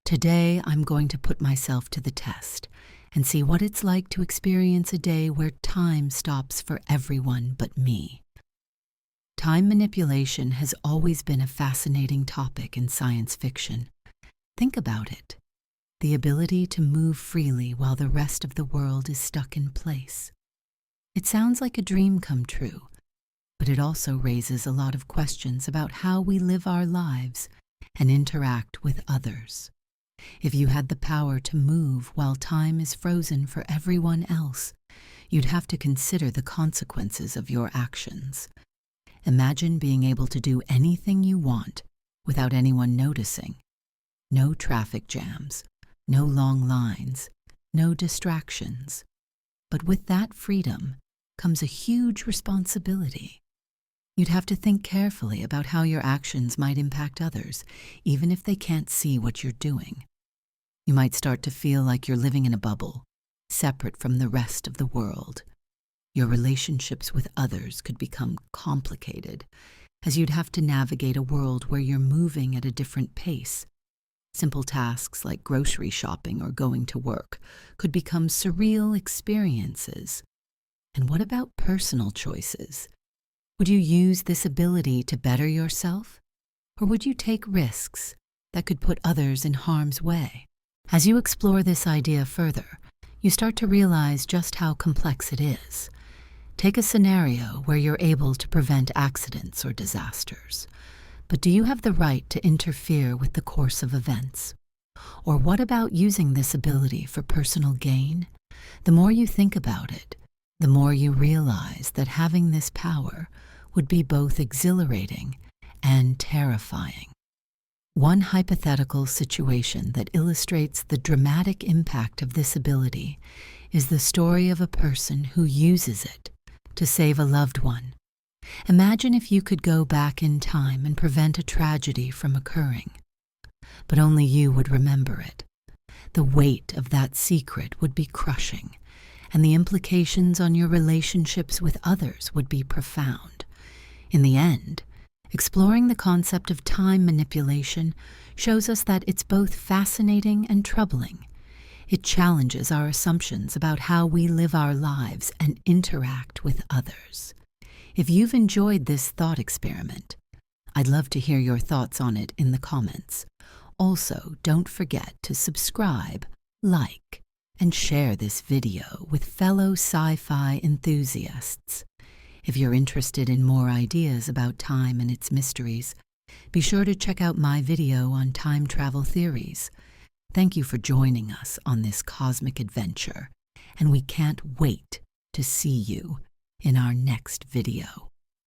Today, I'm going to put myself to the test and see what it's like to experience a day where time stops for everyone but me. Time manipulation has always been a fascinating topic in science fiction. Think about it. The ability to move freely while the rest of the world is stuck in place. It sounds like a dream come true, but it also raises a lot of questions about how we live our lives and interact with others. If you had the power to move while time is frozen for everyone else, you'd have to consider the consequences of your actions. Imagine being able to do anything you want without anyone noticing. No traffic jams, no long lines, no distractions. But with that freedom comes a huge responsibility. You'd have to think carefully about how your actions might impact others, even if they can't see what you're doing. You might start to feel like you're living in a bubble, separate from the rest of the world. Your relationships with others could become complicated, as you'd have to navigate a world where you're moving at a different pace. Simple tasks like grocery shopping or going to work could become surreal experiences. And what about personal choices? Would you use this ability to better yourself? Or would you take risks that could put others in harm's way? As you explore this idea further, you start to realize just how complex it is. Take a scenario where you're able to prevent accidents or disasters. But do you have the right to interfere with the course of events? Or what about using this ability for personal gain? The more you think about it, the more you realize that having this power would be both exhilarating and terrifying. One hypothetical situation that illustrates the dramatic impact of this ability is the story of a person who uses it to save a loved one. Imagine if you could go back in time and prevent a tragedy from occurring. But only you would remember it. The weight of that secret would be crushing, and the implications on your relationships with others would be profound. In the end, exploring the concept of time manipulation shows us that it's both fascinating and troubling. It challenges our assumptions about how we live our lives and interact with others. If you've enjoyed this thought experiment, I'd love to hear your thoughts on it in the comments. Also, don't forget to subscribe, like, and share this video with fellow sci-fi enthusiasts. If you're interested in more ideas about time and its mysteries, be sure to check out my video on time travel theories. Thank you for joining us on this cosmic adventure, and we can't wait to see you in our next video.